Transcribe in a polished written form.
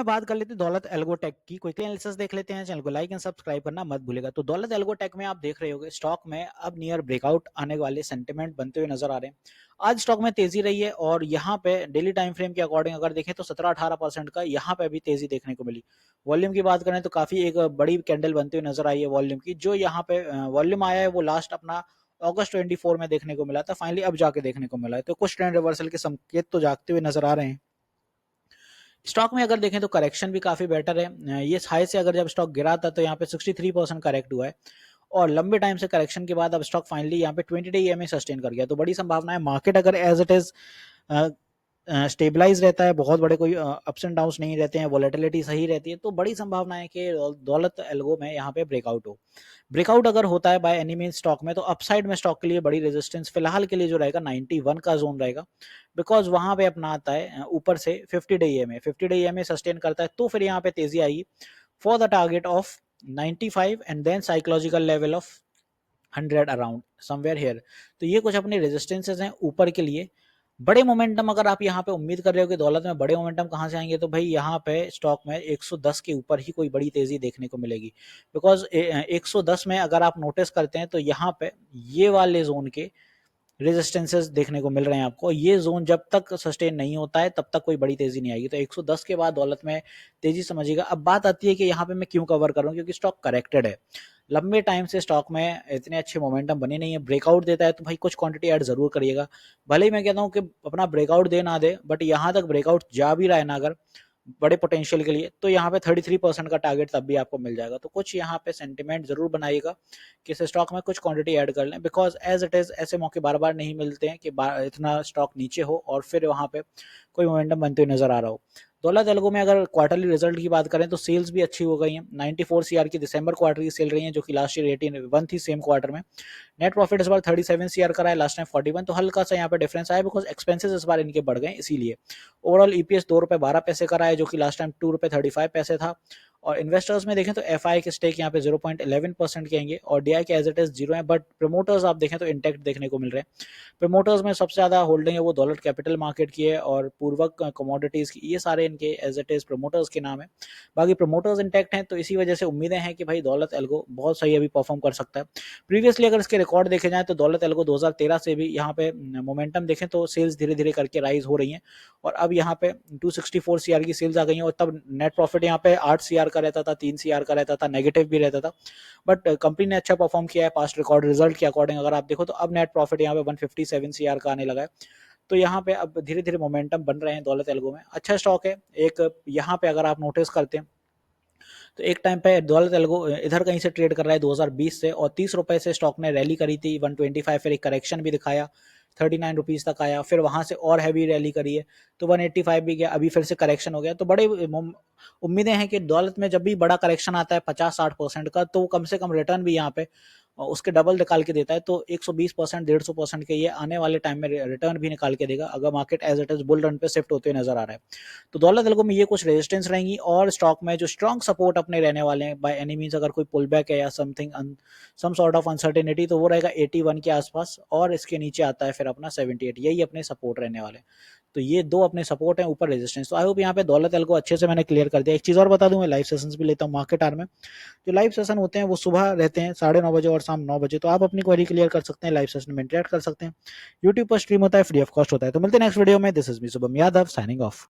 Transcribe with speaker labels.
Speaker 1: में बात कर लेते हैं दौलत एल्गोटेक की। क्विकली एनालिसिस देख लेते हैं। चैनल को लाइक एंड सब्सक्राइब करना मत भूलिएगा। तो दौलत एल्गोटेक में आप देख रहे होंगे स्टॉक में अब नियर ब्रेकआउट आने वाले सेंटिमेंट बनते हुए नजर आ रहे हैं। आज स्टॉक में तेजी रही है और यहाँ पे डेली टाइम फ्रेम के अकॉर्डिंग अगर देखें तो 17-18% का यहाँ पे अभी तेजी देखने को मिली। वॉल्यूम की बात करें तो काफी एक बड़ी कैंडल बनती हुई नजर आई है वॉल्यूम की। जो यहाँ पे वॉल्यूम आया है वो लास्ट अपना अगस्त 24 में देखने को मिला था, फाइनली अब जाके देखने को मिला है। तो कुछ ट्रेंड रिवर्सल के संकेत तो जागते हुए नजर आ रहे हैं। स्टॉक में अगर देखें तो करेक्शन भी काफी बेटर है। ये हाई से अगर जब स्टॉक गिरा था तो यहाँ पे 63% करेक्ट हुआ है और लंबे टाइम से करेक्शन के बाद अब स्टॉक फाइनली यहाँ पे 20 डे ईएमए सस्टेन कर गया। तो बड़ी संभावना है मार्केट अगर एज इट इज स्टेबलाइज रहता है, बहुत बड़े कोई अप्स एंड डाउन्स नहीं रहते हैं, वोलेटिलिटी सही रहती है, तो बड़ी संभावना है कि दौलत एल्गो में यहाँ पे ब्रेकआउट हो। ब्रेकआउट अगर होता है बाय एनी मीन स्टॉक में तो अपसाइड में स्टॉक के लिए बड़ी रेजिस्टेंस फिलहाल के लिए जो रहेगा 91 का जोन रहेगा। बिकॉज वहां पे अपना आता है ऊपर से 50 डे ईएमए सस्टेन करता है तो फिर यहाँ पे तेजी आएगी for the target of 95 and then psychological level of 100 around somewhere here. तो ये कुछ अपने रेजिस्टेंसेस हैं ऊपर के लिए। बड़े मोमेंटम अगर आप यहाँ पे उम्मीद कर रहे हो कि दौलत में बड़े मोमेंटम कहाँ से आएंगे तो भाई यहाँ पे स्टॉक में 110 के ऊपर ही कोई बड़ी तेजी देखने को मिलेगी। बिकॉज 110 में अगर आप नोटिस करते हैं तो यहाँ पे ये वाले जोन के रेजिस्टेंसेस देखने को मिल रहे हैं आपको। ये जोन जब तक सस्टेन नहीं होता है तब तक कोई बड़ी तेजी नहीं आएगी। तो 110 के बाद दौलत में तेजी समझिएगा। अब बात आती है कि यहाँ पे मैं क्यों कवर कर रहा हूँ, क्योंकि स्टॉक करेक्टेड है। लंबे टाइम से स्टॉक में इतने अच्छे मोमेंटम बने नहीं है। ब्रेकआउट देता है तो भाई कुछ क्वांटिटी ऐड जरूर करिएगा। भले ही मैं कहता हूँ कि अपना ब्रेकआउट दे ना दे, बट यहाँ तक ब्रेकआउट जा भी रहा है ना अगर बड़े पोटेंशियल के लिए, तो यहाँ पे 33% का टारगेट तब भी आपको मिल जाएगा। तो कुछ यहाँ पे सेंटिमेंट जरूर बनाइएगा कि इस स्टॉक में कुछ क्वांटिटी ऐड कर लें। बिकॉज एज इट इज ऐसे मौके बार बार नहीं मिलते हैं कि इतना स्टॉक नीचे हो और फिर वहां पे कोई मोमेंटम बनते हुए नजर आ रहा हो। दौलत एल्गो में अगर क्वार्टरली रिजल्ट की बात करें तो सेल्स भी अच्छी हो गई हैं। 94 सीआर की दिसंबर क्वार्टर की सेल रही है जो कि लास्ट ईयर 81 थी सेम क्वार्टर में। नेट प्रॉफिट इस बार 37 सीआर का रहा है, लास्ट टाइम 41, तो हल्का सा यहाँ पे डिफरेंस आया बिकॉज एक्सपेंसेस इस बार इनके बढ़ गए इसीलिए। ओवरऑल ईपीएस 2 रुपए 12 पैसे का रहा है जो कि लास्ट टाइम 2 रुपए 35 पैसे था। और इन्वेस्टर्स में देखें तो एफआई के स्टेक यहाँ पे 0.11% के आएंगे और डीआई के एज इट इज 0 है। बट प्रमोटर्स आप देखें तो इंटैक्ट देखने को मिल रहे हैं। प्रमोटर्स में सबसे ज्यादा होल्डिंग है वो दौलत कैपिटल मार्केट की है और पूर्वक कमोडिटीज की, ये सारे इनके एज इट इज प्रमोटर्स के नाम है। बाकी प्रमोटर्स इंटैक्ट हैं तो इसी वजह से उम्मीदें हैं कि भाई दौलत एल्गो बहुत सही अभी परफॉर्म कर सकता है। प्रीवियसली अगर इसके रिकॉर्ड देखे जाए तो दौलत एल्गो 2013 से भी यहाँ पे मोमेंटम देखें तो सेल्स धीरे धीरे करके राइज हो रही हैं और अब यहाँ पे 264 सीआर की सेल्स आ गई हैं। और तब नेट प्रॉफिट यहाँ पे 8 सीआर का रहता था, 3 सीआर का रहता था, नेगेटिव भी रहता था। बट कंपनी ने अच्छा परफॉर्म किया है पास्ट रिकॉर्ड रिजल्ट के अकॉर्डिंग अगर आप देखो तो अब नेट प्रॉफिट यहाँ पे 157 सीआर का आने लगा है। तो यहाँ पे अब धीरे धीरे मोमेंटम बन रहे हैं दौलत एल्गो में। अच्छा स्टॉक है। एक यहाँ पे अगर आप नोटिस करते हैं तो एक टाइम पे दौलत एल्गो इधर कहीं से ट्रेड कर रहा है 2020 से और 30 रुपए से स्टॉक ने रैली करी थी 125, फिर एक करेक्शन भी दिखाया 39 रुपीज तक आया, फिर वहां से और हैवी रैली करी है तो 185 भी गया, अभी फिर से करेक्शन हो गया। तो बड़े उम्मीदें हैं कि दौलत में जब भी बड़ा करेक्शन आता है 50-60% का तो कम से कम रिटर्न भी यहाँ पे उसके डबल निकाल के देता है। तो 120% 150% के ये आने वाले टाइम में रिटर्न भी निकाल के देगा अगर market as it is bull run पे शिफ्ट होते हुए नजर आ रहा है। तो दौलत एल्गो में ये कुछ रेजिस्टेंस रहेंगी और स्टॉक में जो स्ट्रॉन्ग सपोर्ट अपने रहने वाले हैं बाय एनी मींस अगर कोई पुल बैक है या something some sort of uncertainty तो वो रहेगा 81 के आसपास और इसके नीचे आता है फिर अपना 78, यही अपने सपोर्ट रहने वाले। तो ये दो अपने सपोर्ट हैं, ऊपर रेजिस्टेंस। तो आई होप यहाँ पे दौलत एल्गो अच्छे से मैंने क्लियर कर दिया। एक चीज और बता दूं, मैं लाइव सेशंस भी लेता हूँ मार्केट आर में। जो लाइव सेशन होते हैं वो सुबह रहते हैं 9:30 बजे और शाम 9 बजे, तो आप अपनी क्वेरी क्लियर कर सकते हैं, लाइव सेशन में इंटरेक्ट कर सकते हैं। यूट्यूब पर स्ट्रीम होता है, फ्री ऑफ कॉस्ट होता है। तो मिलते हैं नेक्स्ट वीडियो में। This is me Shubham Yadav signing off.